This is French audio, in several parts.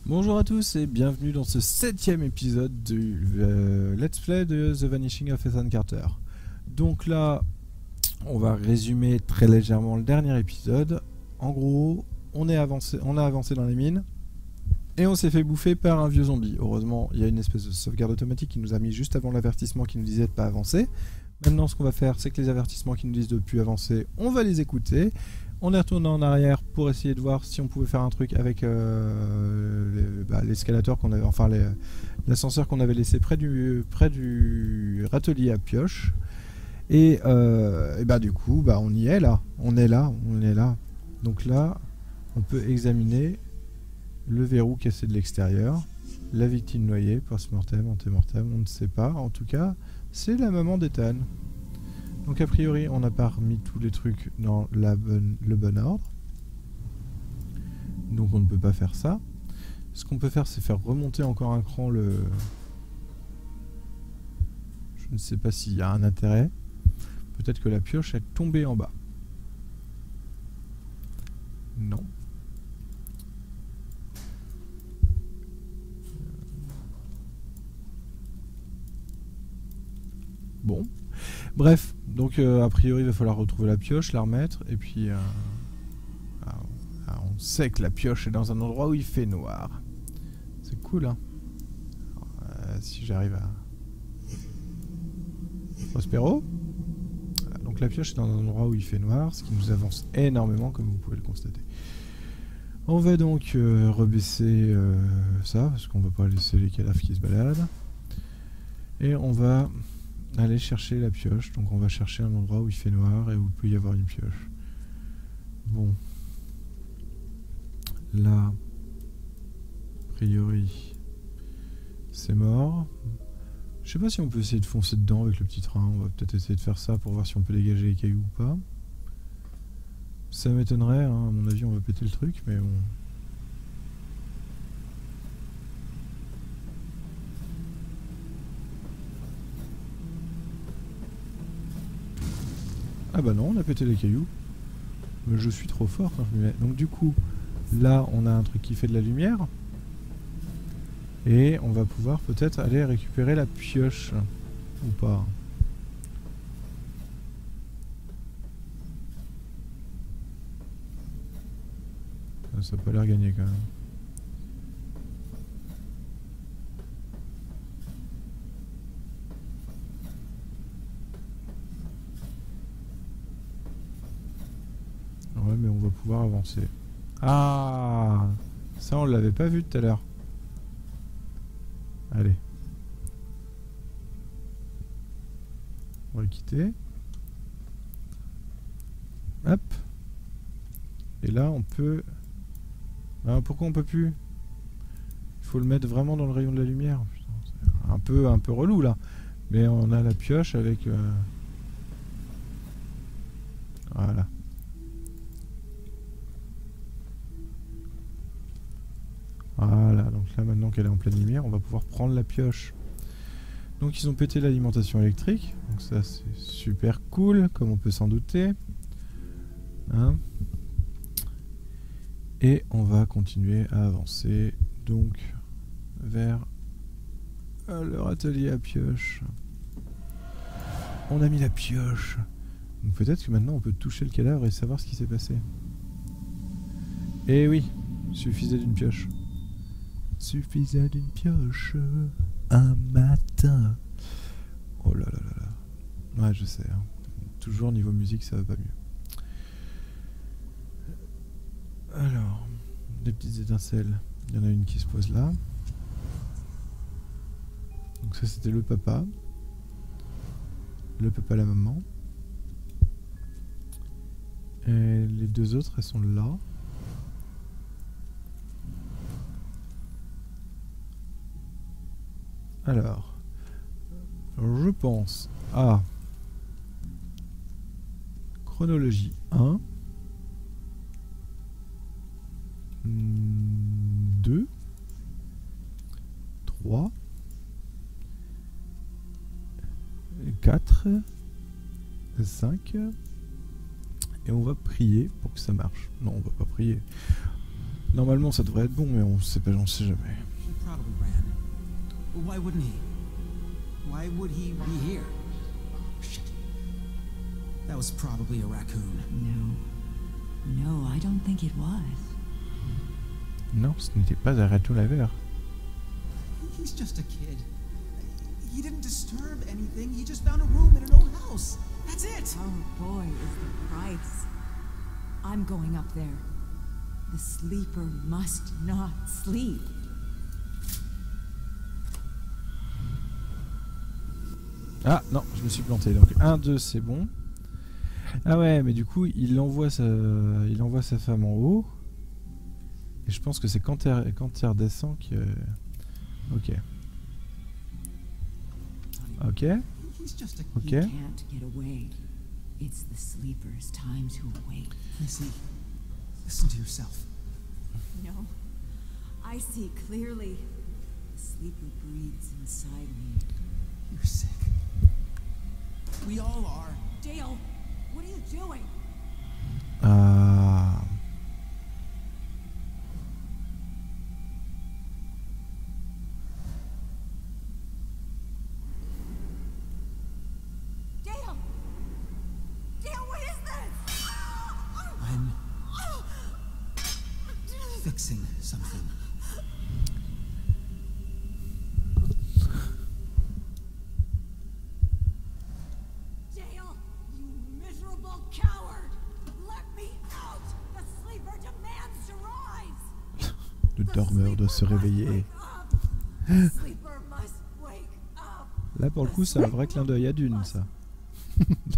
Bonjour à tous et bienvenue dans ce 7ème épisode du Let's Play de The Vanishing of Ethan Carter. Donc là, on va résumer très légèrement le dernier épisode. En gros, on a avancé dans les mines et on s'est fait bouffer par un vieux zombie. Heureusement, il y a une espèce de sauvegarde automatique qui nous a mis juste avant l'avertissement qui nous disait de ne pas avancer. Maintenant, ce qu'on va faire, c'est que les avertissements qui nous disent de ne plus avancer, on va les écouter. On est retourné en arrière pour essayer de voir si on pouvait faire un truc avec l'escalator qu'on avait, enfin l'ascenseur qu'on avait laissé près du râtelier à pioche. Et du coup, on y est là. On est là. Donc là, on peut examiner le verrou cassé de l'extérieur, la victime noyée, post-mortem, anté-mortem, on ne sait pas. En tout cas, c'est la maman d'Ethan. Donc a priori, on n'a pas remis tous les trucs dans le bon ordre. Donc on ne peut pas faire ça. Ce qu'on peut faire, c'est faire remonter encore un cran le... Je ne sais pas s'il y a un intérêt. Peut-être que la pioche est tombée en bas. Non. Bon. Bref, donc a priori il va falloir retrouver la pioche, la remettre, et puis on sait que la pioche est dans un endroit où il fait noir. C'est cool, hein. Alors, si j'arrive à... Prospero. Voilà, donc la pioche est dans un endroit où il fait noir, ce qui nous avance énormément, comme vous pouvez le constater. On va donc rebaisser ça, parce qu'on ne va pas laisser les cadavres qui se baladent. Et on va... aller chercher la pioche, donc on va chercher un endroit où il fait noir et où il peut y avoir une pioche. Bon. Là, a priori, c'est mort. Je sais pas si on peut essayer de foncer dedans avec le petit train, on va peut-être essayer de faire ça pour voir si on peut dégager les cailloux ou pas. Ça m'étonnerait, hein, à mon avis on va péter le truc, mais bon... Ah bah non, on a pété les cailloux. Mais je suis trop fort quand je m'y mets. Donc du coup, là on a un truc qui fait de la lumière. Et on va pouvoir peut-être aller récupérer la pioche. Ou pas. Ça n'a pas l'air gagné quand même. Ouais, mais on va pouvoir avancer. Ah, ça on l'avait pas vu tout à l'heure. Allez. On va le quitter. Hop. Et là on peut... Ah, pourquoi on peut plus? Il faut le mettre vraiment dans le rayon de la lumière. Putain, c'est un peu relou là. Mais on a la pioche avec... Voilà. Voilà, donc là maintenant qu'elle est en pleine lumière, on va pouvoir prendre la pioche. Donc ils ont pété l'alimentation électrique, donc ça c'est super cool, comme on peut s'en douter. Hein? Et on va continuer à avancer, donc, vers leur atelier à pioche. On a mis la pioche. Donc peut-être que maintenant on peut toucher le cadavre et savoir ce qui s'est passé. Et oui, suffisait d'une pioche. Suffisait d'une pioche un matin. Oh là là là là. Ouais, je sais. Hein. Toujours niveau musique, ça va pas mieux. Alors, des petites étincelles. Il y en a une qui se pose là. Donc ça, c'était le papa. Le papa, la maman. Et les deux autres, elles sont là. Alors, je pense à chronologie 1, 2, 3, 4, 5, et on va prier pour que ça marche. Non, on va pas prier. Normalement ça devrait être bon, mais on sait pas, j'en sais jamais. He probably ran. Well, why wouldn't he? Why would he be here? Shit. That was probably a raccoon. No. No, I don't think it was. Non, ce n'était pas un raton laveur. He's just a kid. He didn't disturb anything. He just found a room in an old house. That's it. Oh boy, is the price. I'm going up there. The sleeper must not sleep. Ah non, je me suis planté. Donc 1, 2, c'est bon. Ah ouais, mais du coup, il envoie sa femme en haut. Et je pense que c'est quand il redescend que... Ok. Ok. He's just a Ok. He can't get away. It's the sleeper's time to awake. Missy, listen to yourself. No, I see clearly. The sleeper breathes inside me. You're sick. We all are. Dale, what are you doing? Ah... Dale! Dale, what is this? I'm fixing something. Dale, you miserable coward! Let me out! The sleeper demands to rise! Le dormeur doit se réveiller. The sleeper must wake up! Là, pour le coup, c'est un vrai clin d'œil à Dune, ça.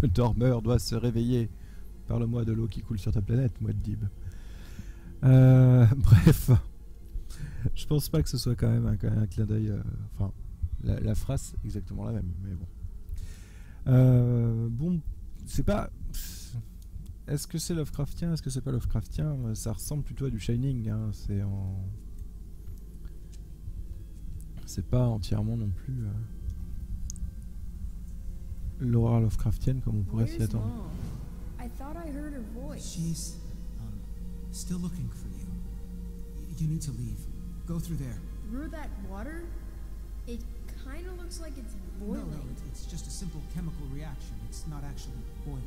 Le dormeur doit se réveiller. Parle-moi de l'eau qui coule sur ta planète, Muad'Dib. Bref. Je pense pas que ce soit quand même un clin d'œil... Enfin, la phrase est exactement la même, mais bon. Bon, c'est pas... Est-ce que c'est Lovecraftien? Est-ce que c'est pas Lovecraftien? Ça ressemble plutôt à du Shining, hein. C'est en... C'est pas entièrement non plus... l'horreur Lovecraftienne comme on pourrait s'y attendre. Mom? I thought I heard her voice. She's still looking for you. You need to leave. Go through there. Through that water? It kind of looks like it's boiling. No, it's just a simple chemical reaction. It's not actually boiling.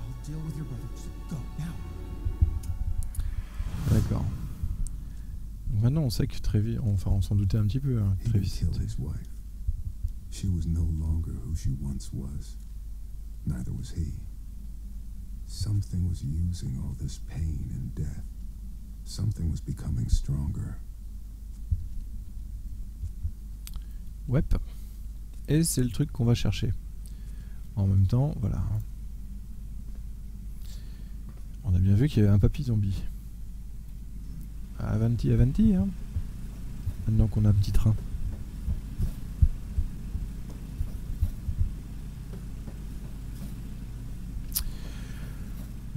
I'll deal with your brother. Just go now. D'accord. Donc maintenant on sait que Travis, enfin on s'en doutait un petit peu, hein, que He Travis killed c'était... his wife. She was no longer who she once was. Neither was he. Something was using all this pain and death. Something was becoming stronger. Ouais. Et c'est le truc qu'on va chercher. En même temps, voilà. On a bien vu qu'il y avait un papy zombie. Avanti, avanti, hein. Maintenant qu'on a un petit train.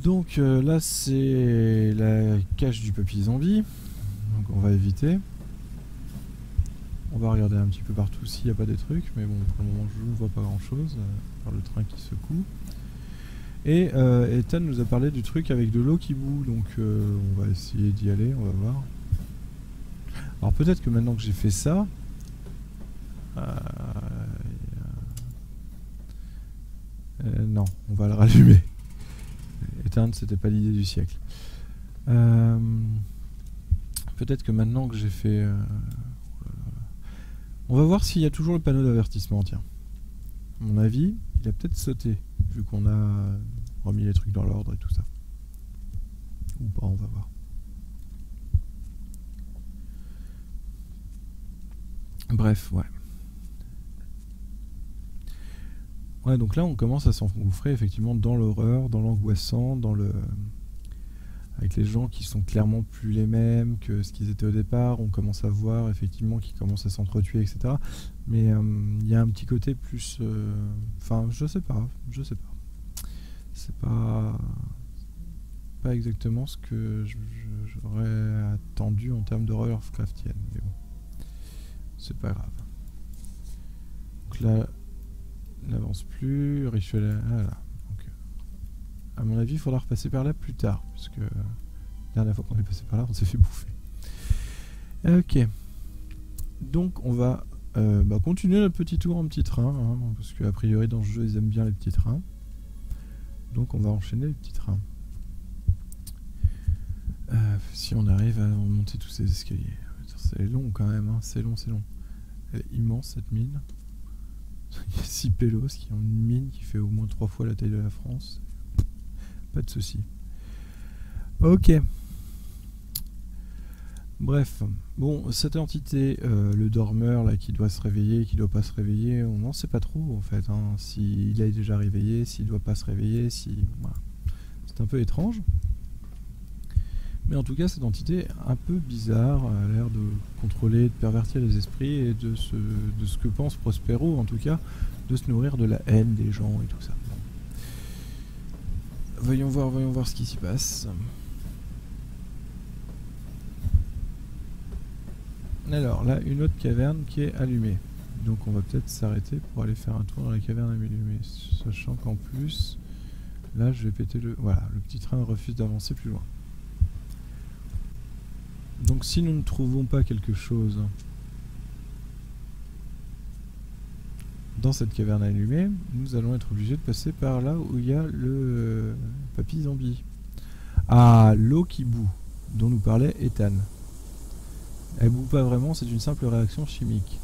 Donc là c'est la cache du papy zombie. Donc on va éviter. On va regarder un petit peu partout s'il n'y a pas des trucs, mais bon pour le moment je ne vois pas grand chose, par le train qui secoue. Et Ethan nous a parlé du truc avec de l'eau qui bout, donc on va essayer d'y aller, on va voir. Alors peut-être que maintenant que j'ai fait ça, non, on va le rallumer. Éteindre, c'était pas l'idée du siècle. Peut-être que maintenant que j'ai fait... on va voir s'il y a toujours le panneau d'avertissement, tiens. À mon avis, il a peut-être sauté, vu qu'on a remis les trucs dans l'ordre et tout ça. Ou pas, on va voir. Bref, ouais. Ouais, donc là on commence à s'engouffrer effectivement dans l'horreur, dans l'angoissant, dans le... avec les gens qui sont clairement plus les mêmes que ce qu'ils étaient au départ. On commence à voir effectivement qu'ils commencent à s'entretuer, etc. Mais il y a un petit côté plus... Enfin, je sais pas. C'est pas exactement ce que j'aurais attendu en termes d'horreur Lovecraftienne. Mais bon, c'est pas grave. Donc là... n'avance plus, rituel... Voilà. Donc, à mon avis, il faudra repasser par là plus tard, parce que la dernière fois qu'on est passé par là, on s'est fait bouffer. Ok. Donc on va continuer notre petit tour en petit train, hein, parce qu'a priori dans ce jeu ils aiment bien les petits trains. Donc on va enchaîner les petits trains. Si on arrive à monter tous ces escaliers. C'est long quand même, hein, c'est long, c'est long. Elle est immense cette mine. Il y a 6 pélos qui ont une mine qui fait au moins 3 fois la taille de la France. Pas de souci. Ok. Bref, bon, cette entité, le dormeur là qui doit se réveiller, qui doit pas se réveiller, on n'en sait pas trop en fait. Hein, s'il est déjà réveillé, s'il doit pas se réveiller, si, voilà. C'est un peu étrange. Mais en tout cas, cette entité est un peu bizarre, a l'air de contrôler, de pervertir les esprits et de ce que pense Prospero, en tout cas, de se nourrir de la haine des gens et tout ça. Bon. Voyons voir ce qui s'y passe. Alors là, une autre caverne qui est allumée. Donc on va peut-être s'arrêter pour aller faire un tour dans la caverne allumée. Sachant qu'en plus, là je vais péter le... Voilà, le petit train refuse d'avancer plus loin. Donc si nous ne trouvons pas quelque chose dans cette caverne allumée, nous allons être obligés de passer par là où il y a le papy zombie. Ah, l'eau qui bout, dont nous parlait Ethan. Elle bout pas vraiment, c'est une simple réaction chimique.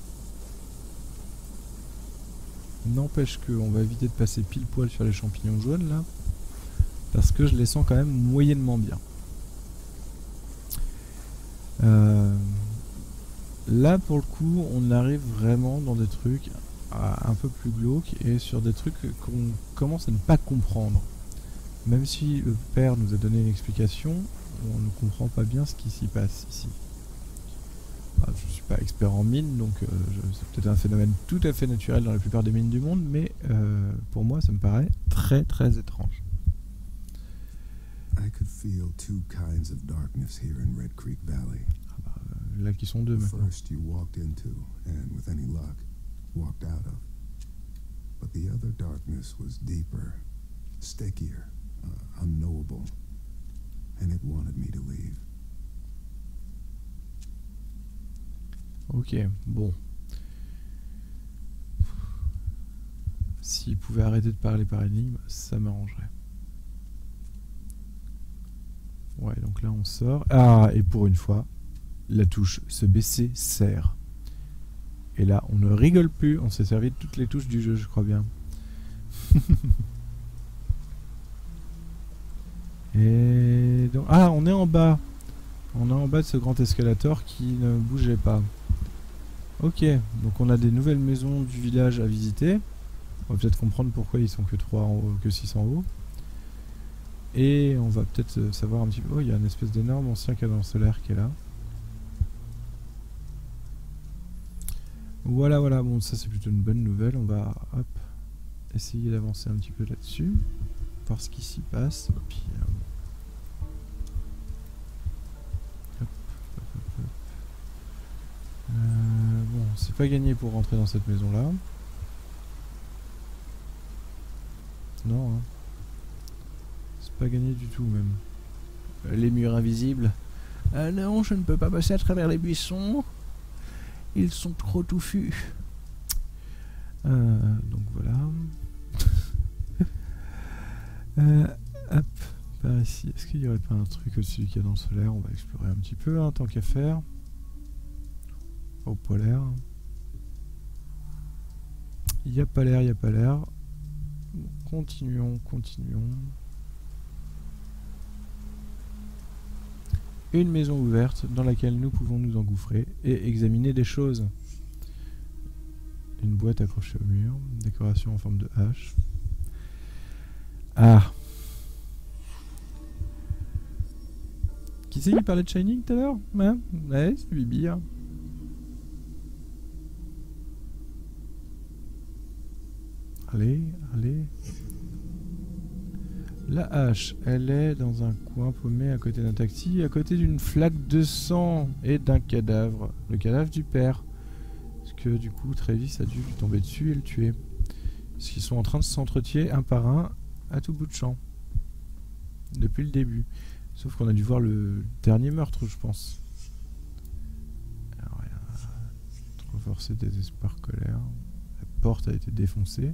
N'empêche qu'on va éviter de passer pile poil sur les champignons jaunes là, parce que je les sens quand même moyennement bien. Là pour le coup on arrive vraiment dans des trucs un peu plus glauques et sur des trucs qu'on commence à ne pas comprendre. Même si le père nous a donné une explication, on ne comprend pas bien ce qui s'y passe ici. Je ne suis pas expert en mines, donc c'est peut-être un phénomène tout à fait naturel dans la plupart des mines du monde, mais pour moi ça me paraît très très étrange. I could feel two kinds of darkness here in Red Creek Valley. Là qui sont deux The maintenant. first you walked into, and with any luck, walked out of. But the other darkness was deeper, stickier, unknowable, and it wanted me to leave. Ok, bon. S'il pouvait arrêter de parler par énigme, ça m'arrangerait. Ouais, donc là on sort. Ah, et pour une fois, la touche se baisser sert. Et là, on ne rigole plus, on s'est servi de toutes les touches du jeu, je crois bien. Et donc... Ah, on est en bas. On est en bas de ce grand escalator qui ne bougeait pas. Ok, donc on a des nouvelles maisons du village à visiter. On va peut-être comprendre pourquoi ils sont que 3 en haut, que 6 en haut. Et on va peut-être savoir un petit peu... Oh, il y a une espèce d'énorme ancien cadran solaire qui est là. Voilà, voilà, bon ça c'est plutôt une bonne nouvelle. On va hop, essayer d'avancer un petit peu là-dessus. Voir ce qui s'y passe. Et puis, bon, c'est pas gagné pour rentrer dans cette maison-là. Non, hein. C'est pas gagné du tout même. Les murs invisibles. Non, je ne peux pas passer à travers les buissons. Ils sont trop touffus. Donc voilà. Hop, par ici. Est-ce qu'il n'y aurait pas un truc au-dessus du cadran solaire? On va explorer un petit peu, hein, tant qu'à faire. Au polaire. Il n'y a pas l'air, il n'y a pas l'air. Continuons, continuons. Une maison ouverte dans laquelle nous pouvons nous engouffrer et examiner des choses. Une boîte accrochée au mur, décoration en forme de hache. Ah. Qui c'est qui parlait de Shining tout à l'heure? Hein? Ouais, c'est Bibi. Hein. Allez, allez. La hache, elle est dans un coin paumé à côté d'un taxi, à côté d'une flaque de sang et d'un cadavre. Le cadavre du père. Parce que du coup, Travis a dû lui tomber dessus et le tuer. Parce qu'ils sont en train de s'entretuer un par un à tout bout de champ. depuis le début. Sauf qu'on a dû voir le dernier meurtre, je pense. Alors, il y a trop forcé désespoir, colère. La porte a été défoncée.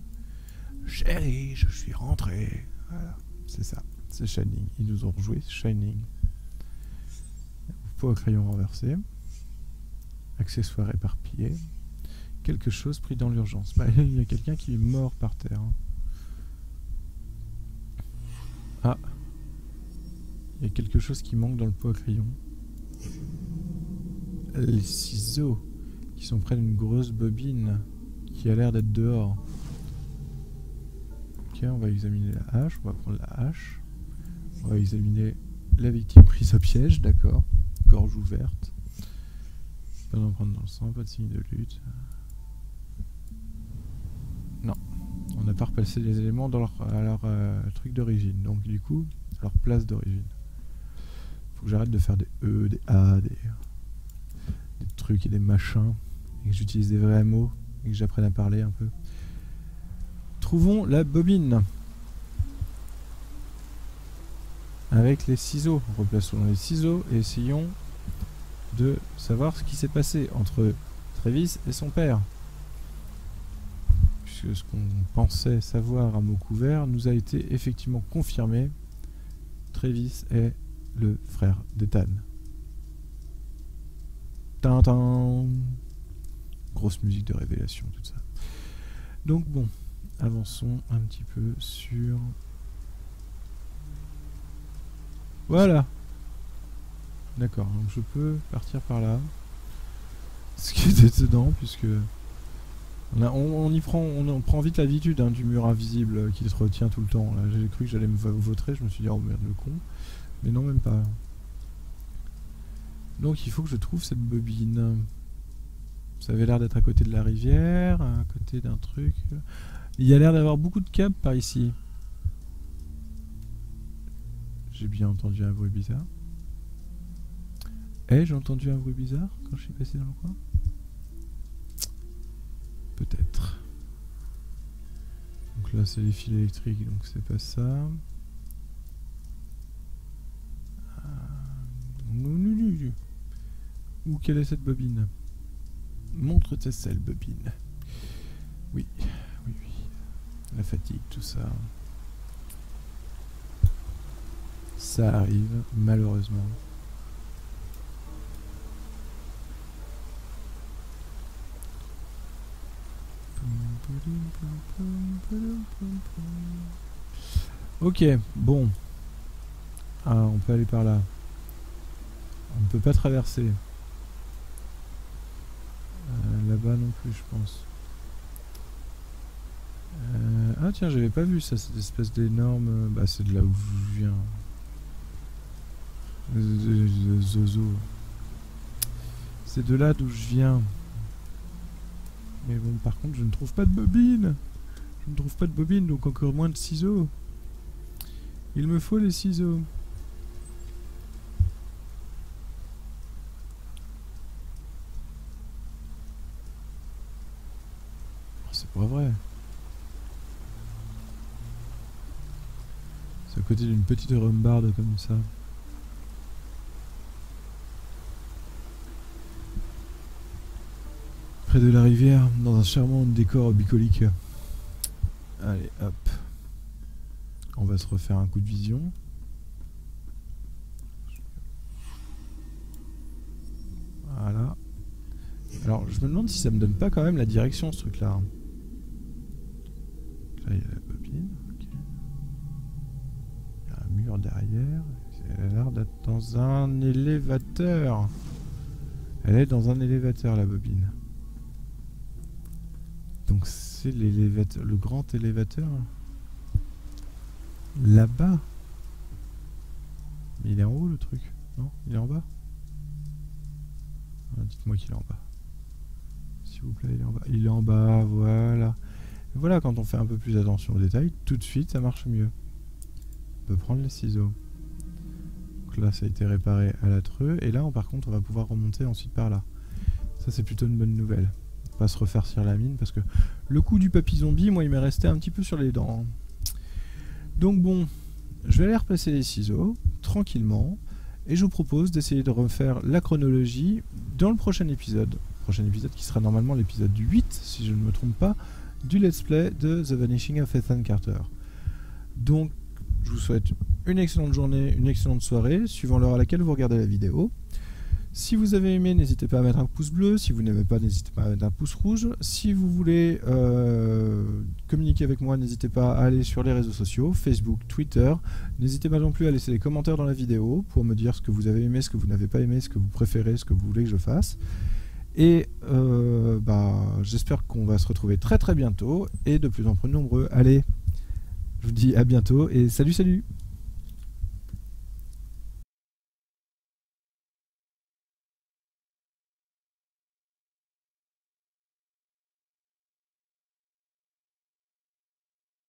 Chérie, je suis rentré. Voilà, c'est ça. C'est Shining. Ils nous ont rejoué Shining. Pot à crayon renversé. Accessoires éparpillés. Quelque chose pris dans l'urgence. Bah, il y a quelqu'un qui est mort par terre. Ah. Il y a quelque chose qui manque dans le pot à crayon. Les ciseaux qui sont près d'une grosse bobine qui a l'air d'être dehors. Ok, on va examiner la hache. On va prendre la hache. On va examiner la victime prise au piège, d'accord. Gorge ouverte. Pas d'empreinte dans le sang, pas de signe de lutte. Non. On n'a pas replacé les éléments dans leur truc d'origine. Donc du coup, leur place d'origine. Faut que j'arrête de faire des E, des A, des trucs et des machins. Et que j'utilise des vrais mots. Et que j'apprenne à parler un peu. Trouvons la bobine. Avec les ciseaux. Replaçons les ciseaux et essayons de savoir ce qui s'est passé entre Travis et son père. Puisque ce qu'on pensait savoir à mot couvert nous a été effectivement confirmé. Travis est le frère d'Ethan. Tintin. Grosse musique de révélation, tout ça. Donc bon, avançons un petit peu sur... Voilà. D'accord, donc je peux partir par là. Ce qui est étonnant, puisque... On prend vite l'habitude du mur invisible qui se retient tout le temps. J'ai cru que j'allais me vautrer, je me suis dit, oh merde, le con. Mais non, même pas. Donc il faut que je trouve cette bobine. Ça avait l'air d'être à côté de la rivière, à côté d'un truc. Il y a l'air d'avoir beaucoup de câbles par ici. J'ai bien entendu un bruit bizarre. J'ai entendu un bruit bizarre quand je suis passé dans le coin? Peut-être. Donc là c'est les fils électriques, donc c'est pas ça. Où quelle est cette bobine? Montre tes selles, bobine. Oui, oui, oui. La fatigue, tout ça. Ça arrive, malheureusement. Ok, bon. Ah, on peut aller par là. On ne peut pas traverser. Là-bas non plus, je pense. Ah tiens, j'avais pas vu ça, cette espèce d'énorme... Bah c'est de là où je viens. Zozo. C'est de là d'où je viens. Mais bon, par contre, je ne trouve pas de bobine. Je ne trouve pas de bobine, donc encore moins de ciseaux. Il me faut les ciseaux. Oh, c'est pas vrai. C'est à côté d'une petite rambarde comme ça. Près de la rivière, dans un charmant décor bucolique. Allez, hop. On va se refaire un coup de vision. Voilà. Alors, je me demande si ça me donne pas quand même la direction, ce truc-là. Là, il y a la bobine. Okay. Il y a un mur derrière. Elle a l'air d'être dans un élévateur. Elle est dans un élévateur, la bobine. Donc c'est l'élévateur, le grand élévateur là-bas. Mais il est en haut le truc, non? Il est en bas? Ah, dites-moi qu'il est en bas. S'il vous plaît, il est en bas. Il est en bas, voilà. Et voilà, quand on fait un peu plus attention aux détails, tout de suite ça marche mieux. On peut prendre les ciseaux. Donc là ça a été réparé à la treux. Et là par contre on va pouvoir remonter ensuite par là. Ça c'est plutôt une bonne nouvelle. Pas se refarcir la mine parce que le coup du papy zombie, moi il m'est resté un petit peu sur les dents. Donc bon, je vais aller replacer les ciseaux tranquillement et je vous propose d'essayer de refaire la chronologie dans le prochain épisode. Prochain épisode qui sera normalement l'épisode 8, si je ne me trompe pas, du let's play de The Vanishing of Ethan Carter. Donc, je vous souhaite une excellente journée, une excellente soirée, suivant l'heure à laquelle vous regardez la vidéo. Si vous avez aimé, n'hésitez pas à mettre un pouce bleu. Si vous n'aimez pas, n'hésitez pas à mettre un pouce rouge. Si vous voulez communiquer avec moi, n'hésitez pas à aller sur les réseaux sociaux, Facebook, Twitter. N'hésitez pas non plus à laisser des commentaires dans la vidéo pour me dire ce que vous avez aimé, ce que vous n'avez pas aimé, ce que vous préférez, ce que vous voulez que je fasse. Et j'espère qu'on va se retrouver très très bientôt et de plus en plus nombreux. Allez, je vous dis à bientôt et salut salut!